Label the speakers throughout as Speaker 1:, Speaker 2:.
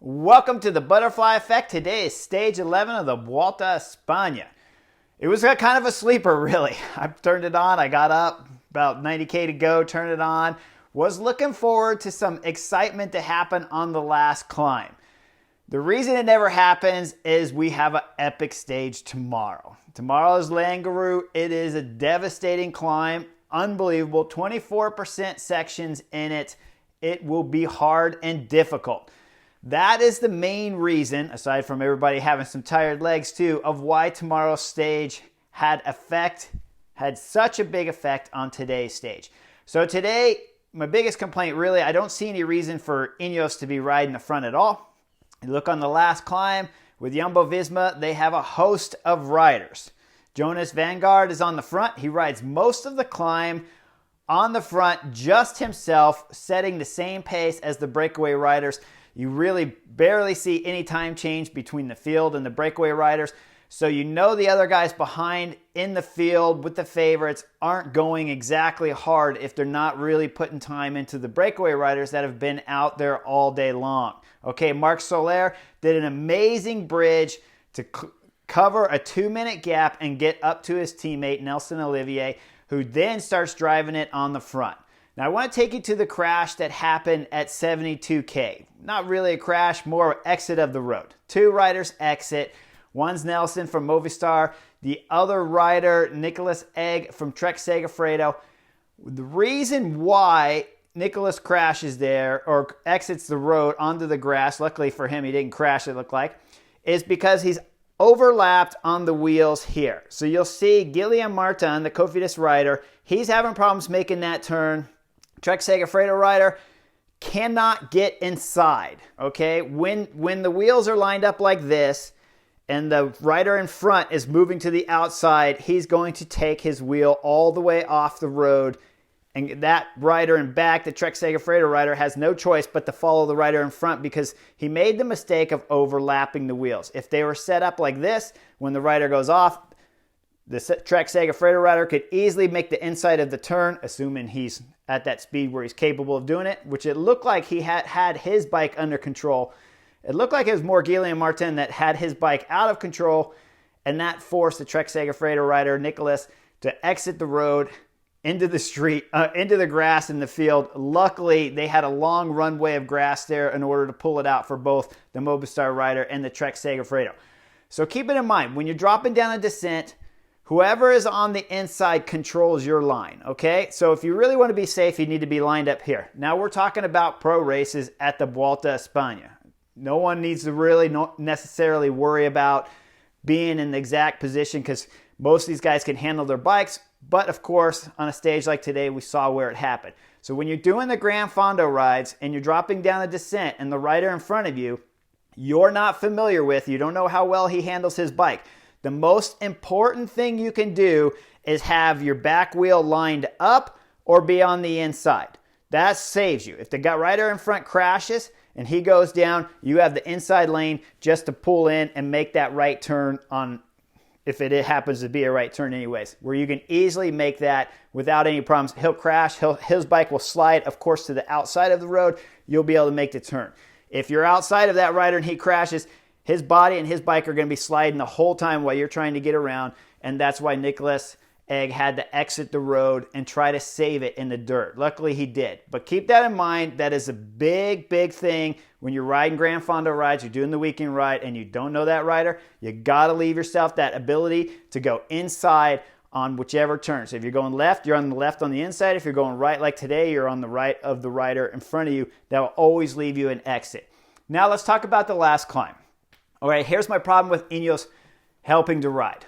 Speaker 1: Welcome to the Butterfly Effect. Today is stage 11 of the Vuelta a España. It was a kind of a sleeper, really. I turned it on, I got up, about 90K to go, turned it on. Was looking forward to some excitement to happen on the last climb. The reason it never happens is we have an epic stage tomorrow. Tomorrow is Langaroo. It is a devastating climb, unbelievable, 24% sections in it. It will be hard and difficult. That is the main reason, aside from everybody having some tired legs too, of why tomorrow's stage had such a big effect on today's stage. So today, my biggest complaint really, I don't see any reason for Ineos to be riding the front at all. You look on the last climb with Jumbo-Visma, they have a host of riders. Jonas Vanguard is on the front. He rides most of the climb on the front, just himself, setting the same pace as the breakaway riders. You really barely see any time change between the field and the breakaway riders. So you know the other guys behind in the field with the favorites aren't going exactly hard if they're not really putting time into the breakaway riders that have been out there all day long. Okay, Marc Soler did an amazing bridge to cover a 2-minute gap and get up to his teammate Nelson Olivier, who then starts driving it on the front. Now I want to take you to the crash that happened at 72K. Not really a crash, more exit of the road. Two riders exit. One's Nelson from Movistar. The other rider, Nicolas Egg from Trek Segafredo. The reason why Nicolas crashes there or exits the road onto the grass, luckily for him he didn't crash it looked like, is because he's overlapped on the wheels here. So you'll see Guillaume Martin, the Cofidis rider, he's having problems making that turn. Trek Segafredo rider cannot get inside, okay? When the wheels are lined up like this and the rider in front is moving to the outside, he's going to take his wheel all the way off the road, and that rider in back, the Trek Segafredo rider, has no choice but to follow the rider in front because he made the mistake of overlapping the wheels. If they were set up like this, when the rider goes off, the Trek Segafredo rider could easily make the inside of the turn, assuming he's at that speed where he's capable of doing it, which it looked like he had his bike under control. It looked like it was more Guillaume Martin that had his bike out of control, and that forced the Trek Segafredo rider, Nicolas, to exit the road into the street, into the grass in the field. Luckily, they had a long runway of grass there in order to pull it out for both the Movistar rider and the Trek Segafredo. So keep it in mind, when you're dropping down a descent, whoever is on the inside controls your line, okay? So if you really want to be safe, you need to be lined up here. Now we're talking about pro races at the Vuelta a España. No one needs to really not necessarily worry about being in the exact position because most of these guys can handle their bikes. But of course, on a stage like today, we saw where it happened. So when you're doing the Gran Fondo rides and you're dropping down a descent and the rider in front of you, you're not familiar with, you don't know how well he handles his bike. The most important thing you can do is have your back wheel lined up or be on the inside. That saves you. If the rider in front crashes and he goes down, you have the inside lane just to pull in and make that right turn on, if it happens to be a right turn anyways, where you can easily make that without any problems. He'll crash, his bike will slide, of course, to the outside of the road. You'll be able to make the turn. If you're outside of that rider and he crashes, his body and his bike are going to be sliding the whole time while you're trying to get around, and that's why Nicolas Egg had to exit the road and try to save it in the dirt. Luckily, he did. But keep that in mind. That is a big, big thing when you're riding Gran Fondo rides, you're doing the weekend ride, and you don't know that rider. You got to leave yourself that ability to go inside on whichever turn. So if you're going left, you're on the left on the inside. If you're going right like today, you're on the right of the rider in front of you. That will always leave you an exit. Now let's talk about the last climb. All right, here's my problem with Ineos helping to ride.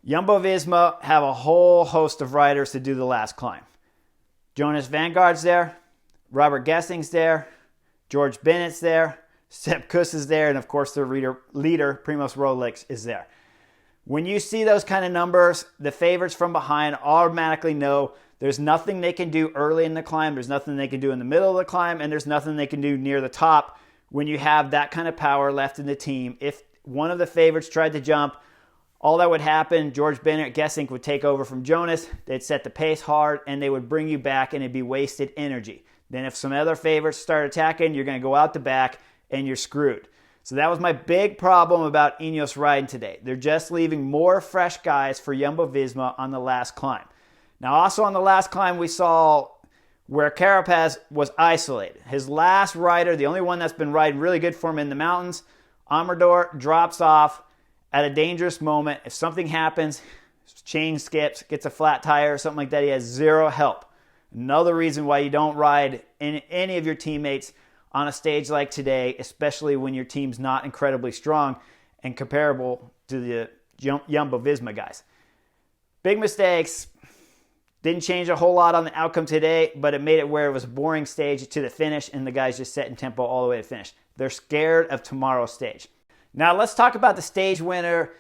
Speaker 1: Jumbo-Visma have a whole host of riders to do the last climb. Jonas Vanguard's there, Robert Gessing's there, George Bennett's there, Sepp Kuss is there, and of course their leader, Primoz Roglic, is there. When you see those kind of numbers, the favorites from behind automatically know there's nothing they can do early in the climb, there's nothing they can do in the middle of the climb, and there's nothing they can do near the top when you have that kind of power left in the team. If one of the favorites tried to jump, all that would happen, George Bennett, Gessing would take over from Jonas. They'd set the pace hard, and they would bring you back, and it'd be wasted energy. Then if some other favorites start attacking, you're going to go out the back, and you're screwed. So that was my big problem about Ineos riding today. They're just leaving more fresh guys for Jumbo-Visma on the last climb. Now, also on the last climb, we saw where Carapaz was isolated. His last rider, the only one that's been riding really good for him in the mountains, Amador, drops off at a dangerous moment. If something happens, chain skips, gets a flat tire or something like that, he has zero help. Another reason why you don't ride any of your teammates on a stage like today, especially when your team's not incredibly strong and comparable to the Jumbo-Visma guys. Big mistakes. Didn't change a whole lot on the outcome today, but it made it where it was a boring stage to the finish, and the guys just set in tempo all the way to finish. They're scared of tomorrow's stage. Now let's talk about the stage winner,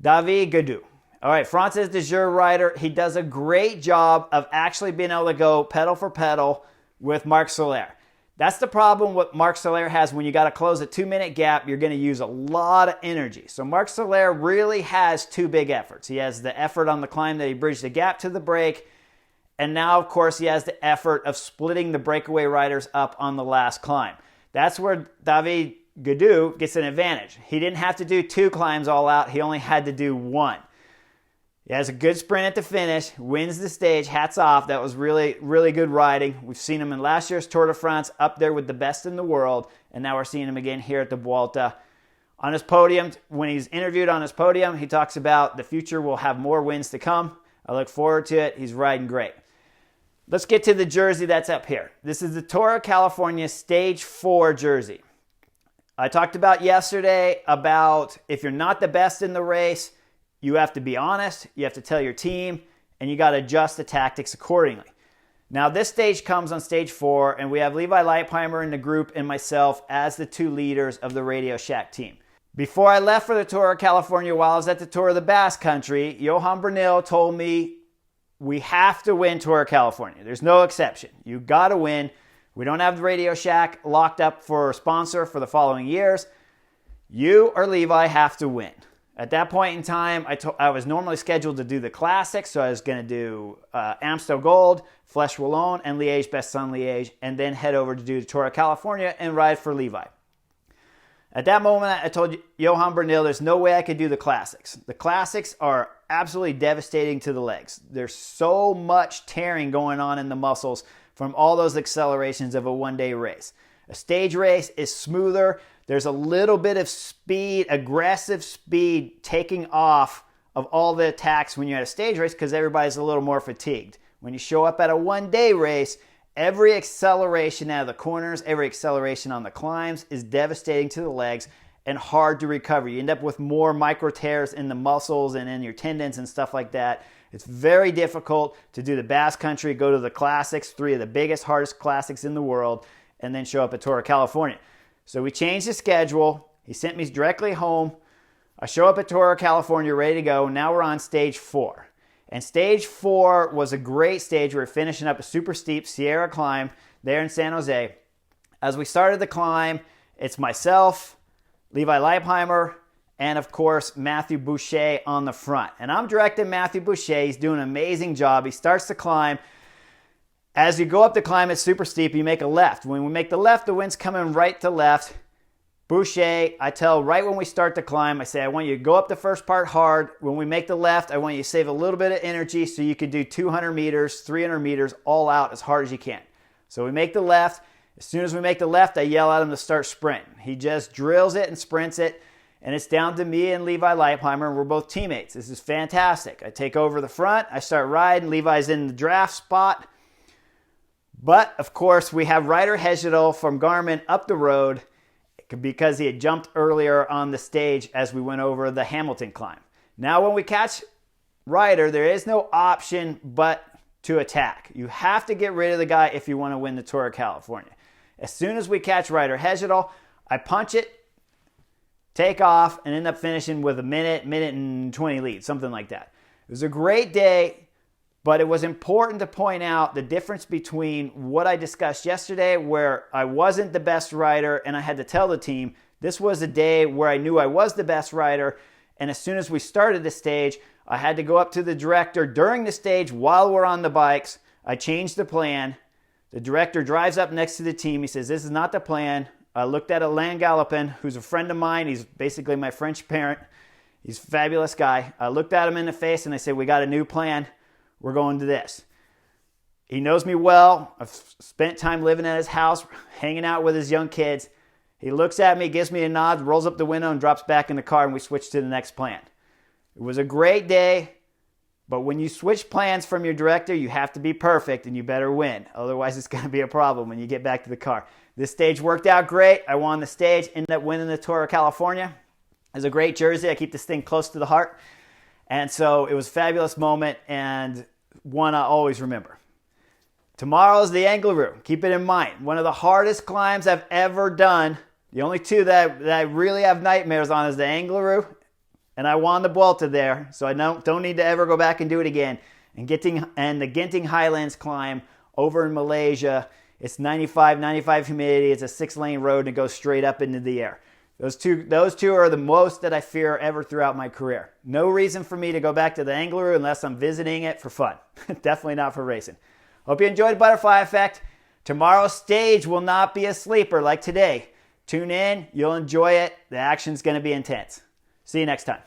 Speaker 1: David Gaudu. All right, France's de Jour rider. He does a great job of actually being able to go pedal for pedal with Marc Soler. That's the problem what Marc Soler has when you got to close a 2-minute gap. You're going to use a lot of energy. So Marc Soler really has two big efforts. He has the effort on the climb that he bridged the gap to the break. And now, of course, he has the effort of splitting the breakaway riders up on the last climb. That's where David Gaudu gets an advantage. He didn't have to do 2 climbs all out. He only had to do 1. He has a good sprint at the finish, wins the stage. Hats off. That was really, really good riding. We've seen him in last year's Tour de France up there with the best in the world. And now we're seeing him again here at the Vuelta. On his podium, when he's interviewed on his podium, he talks about the future will have more wins to come. I look forward to it. He's riding great. Let's get to the jersey that's up here. This is the Tour of California Stage 4 jersey. I talked about yesterday about if you're not the best in the race, you have to be honest, you have to tell your team, and you got to adjust the tactics accordingly. Now, this stage comes on Stage 4, and we have Levi Leipheimer in the group and myself as the 2 leaders of the Radio Shack team. Before I left for the Tour of California, while I was at the Tour of the Basque Country, Johan Bernil told me, we have to win Tour of California. There's no exception. You got to win. We don't have the Radio Shack locked up for a sponsor for the following years. You or Levi have to win. At that point in time, I was normally scheduled to do the classics, so I was going to do Amstel Gold, Flèche Wallonne, and Liège-Bastogne-Liège, and then head over to do the Tour of California and ride for Levi. At that moment, I told Johan Bernil there's no way I could do the classics. The classics are absolutely devastating to the legs. There's so much tearing going on in the muscles from all those accelerations of a one-day race. A stage race is smoother. There's a little bit of speed, aggressive speed taking off of all the attacks when you're at a stage race because everybody's a little more fatigued. When you show up at a one-day race, every acceleration out of the corners, every acceleration on the climbs is devastating to the legs and hard to recover. You end up with more micro tears in the muscles and in your tendons and stuff like that. It's very difficult to do the Basque Country, go to the classics, 3 of the biggest, hardest classics in the world, and then show up at Tour of California. So we changed the schedule. He sent me directly home. I show up at Tour of California ready to go. Now we're on Stage 4. And Stage 4 was a great stage. We were finishing up a super steep Sierra climb there in San Jose. As we started the climb, it's myself, Levi Leipheimer, and of course, Matthew Boucher on the front. And I'm directing Matthew Boucher. He's doing an amazing job. He starts the climb. As you go up the climb, it's super steep. You make a left. When we make the left, the wind's coming right to left. Boucher, I tell right when we start the climb, I say, I want you to go up the first part hard. When we make the left, I want you to save a little bit of energy so you can do 200 meters, 300 meters, all out as hard as you can. So we make the left. As soon as we make the left, I yell at him to start sprinting. He just drills it and sprints it. And it's down to me and Levi Leipheimer, and we're both teammates. This is fantastic. I take over the front. I start riding. Levi's in the draft spot. But, of course, we have Ryder Hegedal from Garmin up the road because he had jumped earlier on the stage as we went over the Hamilton climb. Now, when we catch Ryder, there is no option but to attack. You have to get rid of the guy if you want to win the Tour of California. As soon as we catch Ryder Hegedal, I punch it, take off, and end up finishing with a minute and 20 lead, something like that. It was a great day. But it was important to point out the difference between what I discussed yesterday, where I wasn't the best rider and I had to tell the team. This was a day where I knew I was the best rider. And as soon as we started the stage, I had to go up to the director during the stage while we're on the bikes. I changed the plan. The director drives up next to the team. He says, this is not the plan. I looked at Alain Galopin, who's a friend of mine. He's basically my French parent. He's a fabulous guy. I looked at him in the face and I said, we got a new plan. We're going to this. He knows me well. I've spent time living at his house, hanging out with his young kids. He looks at me, gives me a nod, rolls up the window and drops back in the car, and we switch to the next plan. It was a great day, but when you switch plans from your director, you have to be perfect and you better win. Otherwise, it's going to be a problem when you get back to the car. This stage worked out great. I won the stage, ended up winning the Tour of California. It was a great jersey. I keep this thing close to the heart. And so it was a fabulous moment and one I always remember. Tomorrow is the Angliru. Keep it in mind. One of the hardest climbs I've ever done. The only two that I really have nightmares on is the Angliru, and I won the Vuelta there, so I don't need to ever go back and do it again. And the Genting Highlands climb over in Malaysia. It's 95 humidity. It's a 6-lane road and it goes straight up into the air. Those two are the most that I fear ever throughout my career. No reason for me to go back to the Angliru unless I'm visiting it for fun. Definitely not for racing. Hope you enjoyed Butterfly Effect. Tomorrow's stage will not be a sleeper like today. Tune in. You'll enjoy it. The action's going to be intense. See you next time.